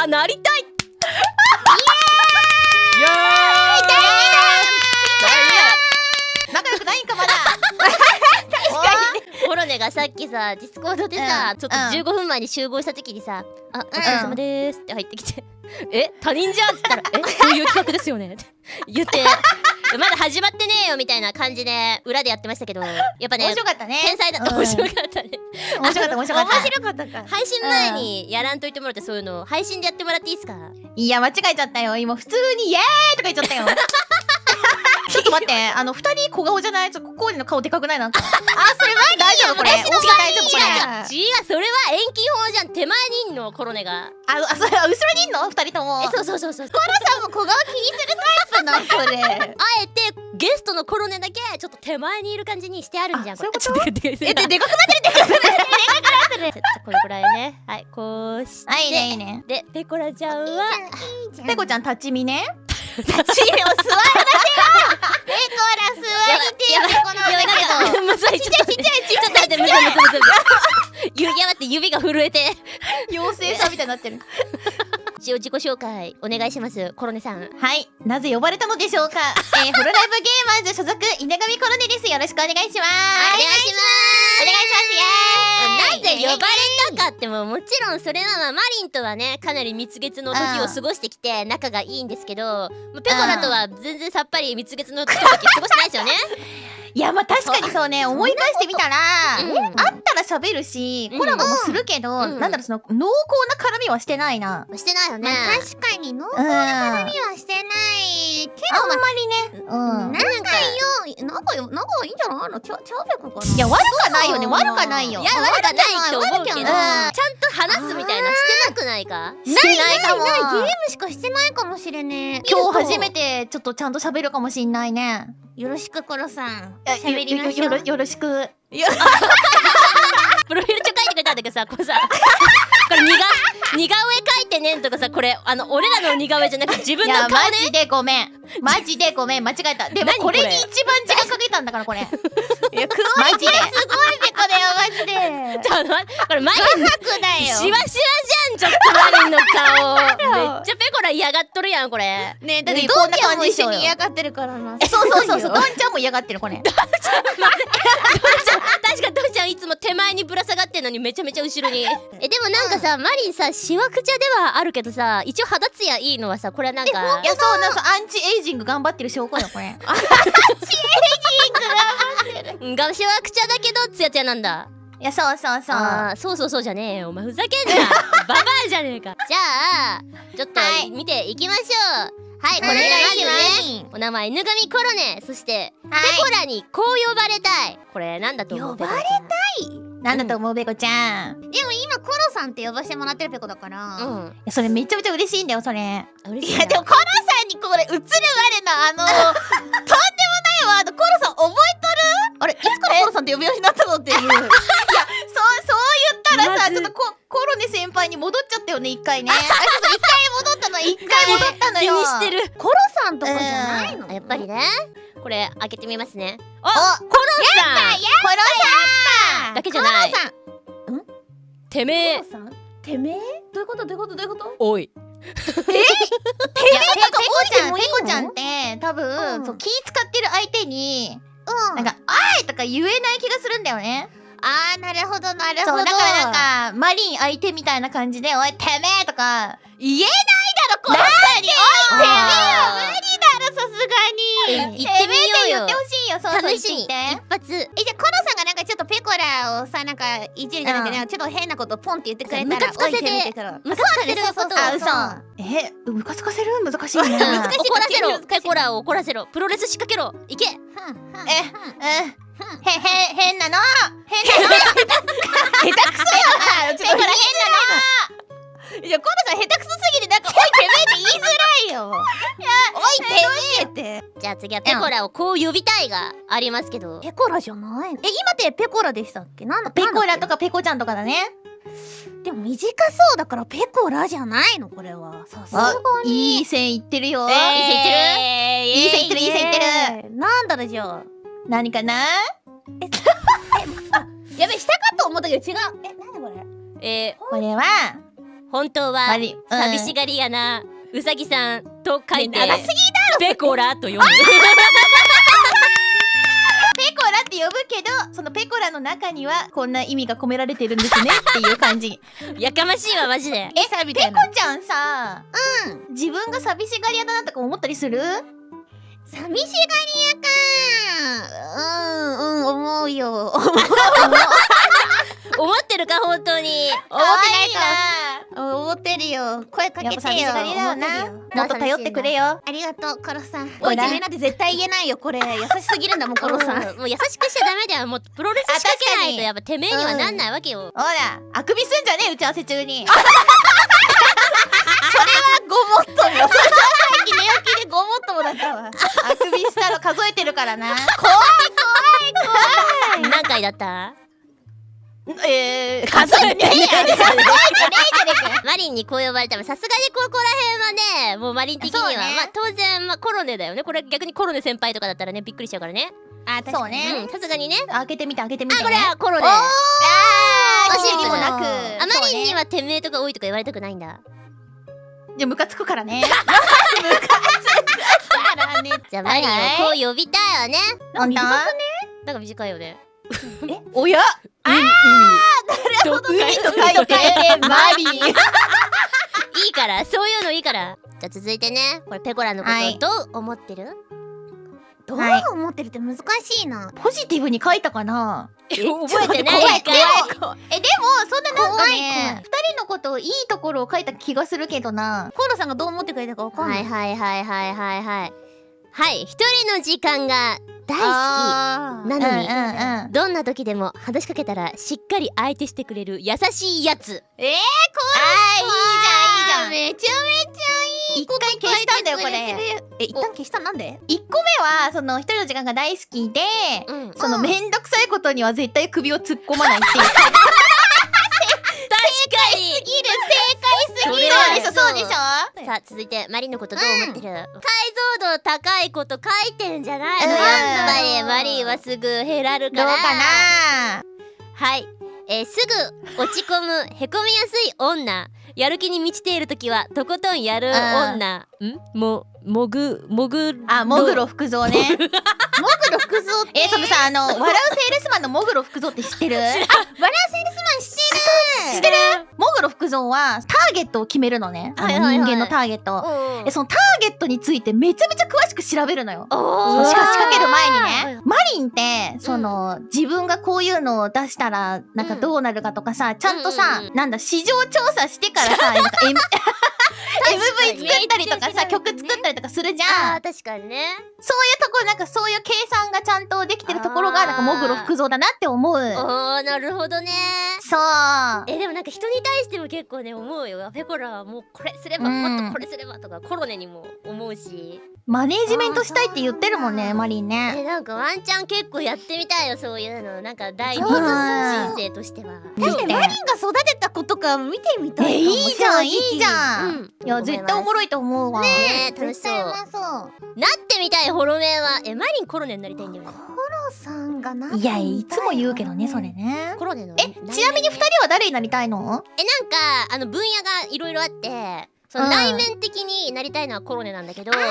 あ、なりたい。イエーイ。仲良くないんかまだ。コロネがさっきさ、ディスコードでさ、ちょっと15分前に集合した時にさ、あ、お疲れ様でーすって入ってきて、え、他人じゃんっつったら、そういう企画ですよねって言って、まだ始まってねえよみたいな感じで裏でやってましたけど、やっぱね、面白かったね。天才だ。面白かったね。面白かった面白かった。面白かったか。配信前にやらんといてもらって、そういうの配信でやってもらっていいですか？いや間違えちゃったよ。今普通にイエーイとか言っちゃったよ。ちょっと待って、二人小顔じゃない？コーデの顔でかくない？なんか。あ、それ何？大丈夫これ？大丈夫これ？違う、それは遠近法じゃん。手前にいんのコロネが。あ、それ後ろにいんの？二人とも。そう。コロさんも小顔気にするタイプなんそれ。あえてゲストのコロネだけちょっと手前にいる感じにしてあるんじゃん。そういうこと？でかくなってる。でかくなってる。ちょっとこれくらいね。はい、こうして。いいねいいね。で、ペコラちゃんはペコちゃん立ち見ね。立ちを座らせろ。ペコラ座りてよ。このなんかむずい。ちょっと待ってむずい。やばって指が震えて。妖精さんみたいになってる。一応自己紹介お願いします、コロネさん。はい、なぜ呼ばれたのでしょうか。ホロライブゲーマーズ所属稲上コロネです。よろしくお願いします。お願いします。お願いします。なぜ呼ばれたかってもちろんそれはマリンとはねかなり蜜月の時を過ごしてきて仲がいいんですけど、ペコラとは全然さっぱり蜜月の時過ごしてないですよね。いやまあ確かにそうね、思い返してみたら会ったら喋るしコラボもするけど、なんだろう、その濃厚な絡みはしてないな。してないよね。確かに濃厚な絡みはしてないけど、あんまりね。仲いいんじゃないの？チャーベコかな。いや悪かないよね。悪かないよ。いや悪かないと思うけど、ちゃんと話すみたいなしてなくないか？してないかも。ゲームしかしてないかもしれねえ。今日初めてちょっとちゃんと喋るかもしんないね。よろしくコロさん。喋りましょう。よろしく。プロフィール帳書いてくれたんだけどさ、これさ、これ似顔絵描いてねんとかさ、これ俺らの似顔絵じゃなくて自分の顔ね。マジでごめん。マジでごめん。間違えた。でもこれに一番時間かけたんだからこれ。いやマジで。すごいペコだよマジで。ちょっとこれマリン画伯だよ。シワシワじゃん、ちょっとマリンの顔。めっちゃペコラ嫌がっとるやんこれ。ねえ、だってドンちゃんも一緒に嫌がってるからな。そう。ドンちゃんも嫌がってるこれ。確かにドンちゃんいつも手前にぶら下がってんのにめちゃめちゃ後ろに。でもなんかさ、マリンさシワくちゃではあるけどさ、一応肌ツヤいいのはさ、これはなんかいやそうなんかアンチエイジング頑張ってる証拠よこれ。シワくちゃだけどツヤツヤなんだ。いやそう。あーそうじゃねえよ、お前ふざけんな。ババアじゃねえか。じゃあちょっと見ていきましょう。はい、これがまずね、お名前犬神コロネ、そしてペコラにこう呼ばれたい。これなんだと思う？呼ばれたい？なんだと思うベコちゃん。でも今コロさんって呼ばせてもらってるペコだから。うん。いやそれめちゃめちゃ嬉しいんだよそれ。嬉しい。いやでもコロさんにこれ映る我のとんでもないワードコロさん覚えとる？あれいつからコロさんって呼ぶようになったのっていう。そう言ったらさ、ちょっとコロネ先輩に戻っちゃったよね一回ね。ちょっと一回戻ったのよ。気にしてる。コロさんとかじゃないの？やっぱりね。これ開けてみますね。おコロさんコロさんだけじゃない。コロさん。てめえ。てめえ？どういうこと？おい。ペコちゃんって多分そう気使ってる相手になんか「あい!」とか言えない気がするんだよね。あーなるほどなるほど。そうだからなんかマリン相手みたいな感じで「おいてめえ!」とか言えないだろコロさんに。おいてめえは無理だろさすがに。言ってみようよ。言ってほしいよ。そう試しに一発。じゃあコロさんがなんかちょっとペコラをさなんかいじるじゃなくてね、ちょっと変なことポンって言ってくれたらムカつかせておいてめえからムカつかせることを。あ嘘。ムカつかせる難しいね。怒らせろ。ペコラを怒らせろ。プロレス仕掛けろ。いけ。変なの下手くそよ。ペコラ変なの。いやコロさん下手くそすぎてなんかおいてめえって言いづらいよ。おいてめえって。じゃあ次はペコラをこう呼びたいがありますけど。ペコラじゃない？今ってペコラでしたっけ？ペコラとかペコちゃんとかだね。でも短そうだからペコラじゃないのこれは。さすがにいい線いってるよ。いい線いってる。いい線いってる。なんだろじゃあ何かな。やべしたかと思ったけど違う。何これ？これは本当はマリン寂しがり屋なうさぎさんと書いて長すぎペコラと読む。ペコラって呼ぶけど、そのペコラの中にはこんな意味が込められてるんですねっていう感じ。やかましいわマジで。さみたいな。ペコちゃんさ、自分が寂しがり屋だなとか思ったりする？寂しがり屋か。思うよ。思ってるか本当に。思ってないか。思ってるよ。声かけてよ。やっぱ寂しがり屋だよな。思ってるよ。もっと頼ってくれよ。ありがとう、コロさん。ほらおい、てめえなんて絶対言えないよ、これ。優しすぎるんだもん、コロさん。もう優しくしちゃダメだよ。もうプロレス仕掛けないとやっぱてめえにはなんないわけよ。ほら、あくびすんじゃねえ、打ち合わせ中に。ごもっとも。それはさっき寝起きでごもっともだったわ。あくびしたの数えてるからな。何回だった？数えてねえやん。マリンにこう呼ばれたらさすがにここら辺はね、もうマリン的には、そうねまあ当然、まあ、コロネだよね。これ逆にコロネ先輩とかだったらねびっくりしちゃうからね。あ、確かに。そうね。さすがにね。開けてみて開けてみて。これはコロネ。惜しみもなく。あマリンにはてめえとか多いとか言われたくないんだ。じゃあムカつくからね。からね。じゃあマリンをこう呼びたいわね。なんだ？なんか短いよね。おや？海海と書いてマリン。いいからそういうのいいから。じゃあ続いてね、これペコラのことをどう思ってる？どう思ってるって難しいな。ポジティブに書いたかな？覚えてない怖いかい。でもそんななんか怖いね、二人のこといいところを書いた気がするけどな。コロさんがどう思ってくれたかわかんな。はいいはいはいはいはいはいはい。一人の時間が大好あきなのに、うんうん。どんな時でも話しかけたらしっかり相手してくれる優しいやつ。いいじゃんいいじゃん。めちゃめちゃいいこと一回消したんだよこれ。一旦消したなんで？ 1個目はその一人の時間が大好きで、うん。そのめんどくさいことには絶対首を突っ込まないっていう。確かに。正解すぎる。それはそうでしょ。さあ続いてマリンのことどう思ってる？解像度高いこと書いてんじゃないの？うんやっぱりマリンはすぐへらるから。どうかな。はい、すぐ落ち込むへこみやすい女。やる気に満ちている時はとことんやる女。もぐろ福蔵ね。もぐろ福蔵って。そのさ笑うセールスマンのもぐろ福蔵って知ってる？笑うセールスマン知ってる。もぐろ福蔵はターゲットを決めるのね。はいはいはい人間のターゲット。そのターゲットについてめちゃめちゃ詳しく調べるのよ。おー仕掛ける前にね。はいマリンってその自分がこういうのを出したらなんかどうなるかとかさ、ちゃんとさ、うんなんだ市場調査してからさ、なんかMV 作ったりとかさ、曲作ったりとかするじゃん。あー確かにね。そういうところなんかそういう計算がちゃんとできてるところがなんかもぐろ福蔵だなって思う。おーなるほどね。そう。でもなんか人に対しても結構ね思うよ。ペコラはもうこれすれば、もっとこれすればとかコロネにも思うし。マネージメントしたいって言ってるもんね、マリンね。なんかワンチャン結構やってみたいよそういうの。なんか第二そうのだ人生としては。確かにマリンが育てた子とか見てみたいかも。いいじゃんいいじうゃん。ん。いや絶対おもろいと思うわ。ねえ楽し絶そう。対うまそう。なってみたいホロメンはマリンコロネになりたいんだよね。コロさんがなってみいやいつも言うけどねそれね。コロネのちなみに二人は誰になりたいの？なんか分野がいろいろあってその内面的になりたいのはコロネなんだけど、そのなん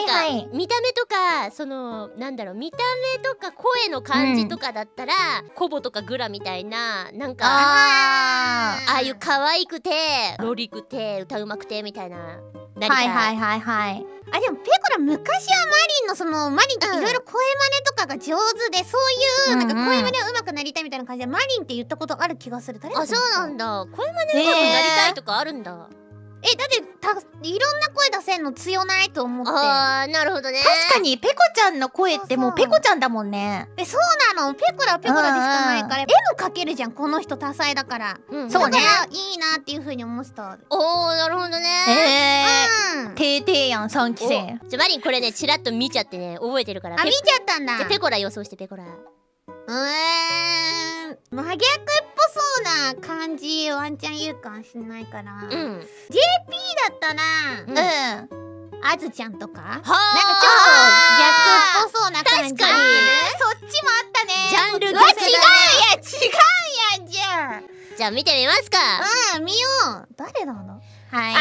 か、はいはいはい見た目とかそのなんだろう見た目とか声の感じとかだったら、コボとかグラみたいななんかああいう可愛くてロリくて歌うまくてみたいななりたい。はいはいはい。あ、でもペコラ昔はマリンのそのマリンっていろいろ声真似とかが上手で、そういうなんか声真似を上手くなりたいみたいな感じでマリンって言ったことある気がする。誰だあと思ったそうなんだ。声真似上手くなりたいとかあるんだ。だっていろんな声出せんの強ないと思って。あーなるほどね。確かにペコちゃんの声ってもうペコちゃんだもんね。そうなの。ペコラはペコラでしかないから M かけるじゃん、この人多彩だから。そうねだからいいなっていう風に思ってた。おーなるほどね。うん。てーてーやん3期生。じゃマリンこれねチラッと見ちゃってね覚えてるから。あ、見ちゃったんだ。じゃペコラ予想してペコラ。真逆っぽそうな感じワンチャン言うかもしんないから。うん。 JP だったら、あずちゃんとかなんかちょっとは逆っぽそうな感じ。確かにそっちもあったね。ジャンルうわ、違う世代やんじゃん。じゃあ見てみますか。見よう。誰なんだ。はい。ち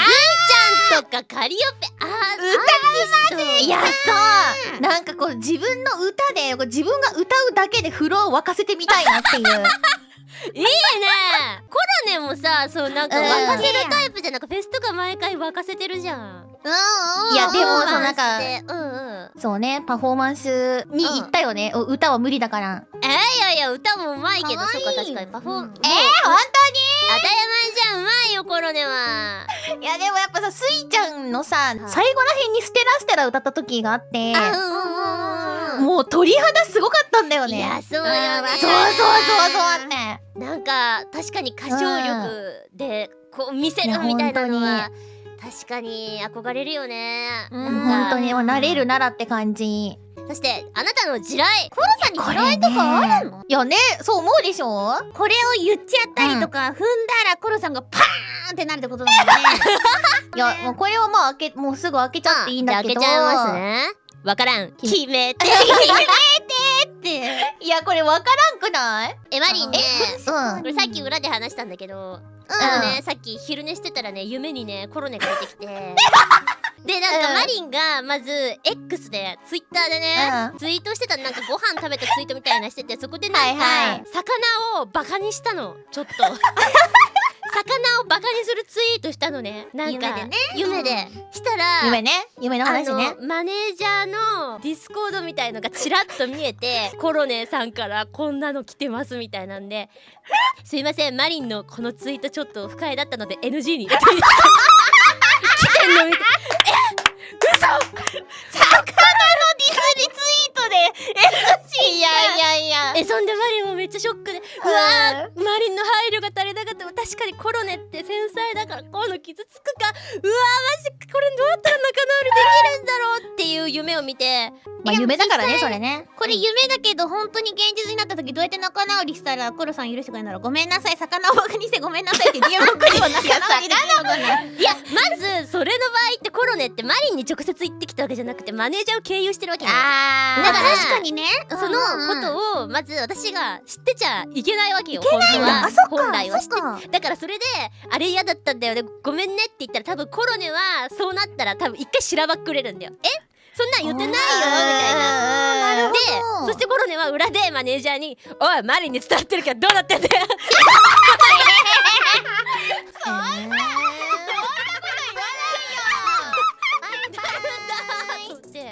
ゃんとかカリオペアーティスト。いやさ、なんかこう自分の歌で自分が歌うだけでフロアを沸かせてみたいなっていう。いいね。コロネもさ、そうなんか沸かせるタイプじゃなんかフェスとか毎回沸かせてるじゃん。いやでもそうなんかうん。そうね、パフォーマンスに行ったよね。歌は無理だから。いやいや歌もうまいけど、そうか確かにパフォー。本当に。当たり前じゃん、うまいよコロネは。いやでもやっぱさ、スイちゃんのさ、最後らへんにステラステラ歌った時があって、もう鳥肌すごかったんだよね。いやそうよね。そうってなんか確かに歌唱力でこう見せるみたいなのは確かに憧れるよね。本当に慣れるならって感じ。そしてあなたの地雷。コロさんに地雷とかあるの？いやね、そう思うでしょ。これを言っちゃったりとか、踏んだらコロさんがパーンってなるってことだもんね。いやもうこれはまあもうすぐ開けちゃっていいんだけど。開けちゃいますね。わからん。決めて。って。いやこれわからんくない？マリンね。うん。これさっき裏で話したんだけど、さっき昼寝してたらね、夢にねコロネが出てきて。でなんかマリンがまず X でツイッターでね、ツイートしてたなんかご飯食べたツイートみたいなしてて、そこでなんか魚をバカにしたのちょっと魚をバカにするツイートしたのね。なんか夢でしたら夢の話ね。マネージャーのディスコードみたいのがチラッと見えてコロネさんからこんなの来てますみたいなんで、すいませんマリンのこのツイートちょっと不快だったので NG に入れて来てんのみたい。嘘。魚のディスリツイートで NG。いやそんでマリンもめっちゃショックで、うわーマリンの配慮が足りなかった。確かにコロネって繊細だからこういうの傷つくか、うわーマジこれどうやったら仲直りできるんだろうっていう夢を見て。まあ夢だからねそれね。これ夢だけど本当に現実になった時どうやって仲直りしたらコロさん許してくれるんだろう。ごめんなさい、魚をバカにしてごめんなさいって DM 送りは仲直りできるのかな。いやまずそれの場合ってコロネってマリンに直接言ってきたわけじゃなくてマネージャーを経由してるわけね。だから確かにね、そのことをまず私が知ってちゃいけないわけよ。いけないんだ。あ、そっか。本来は知ってだからそれであれ嫌だったんだよねごめんねって言ったら多分コロネはそうなったら多分一回しらばっくれるんだよ。そんなん言ってないよみたいな。でそしてコロネは裏でマネージャーに「おいマリンに伝わってるけどどうなってんだよ」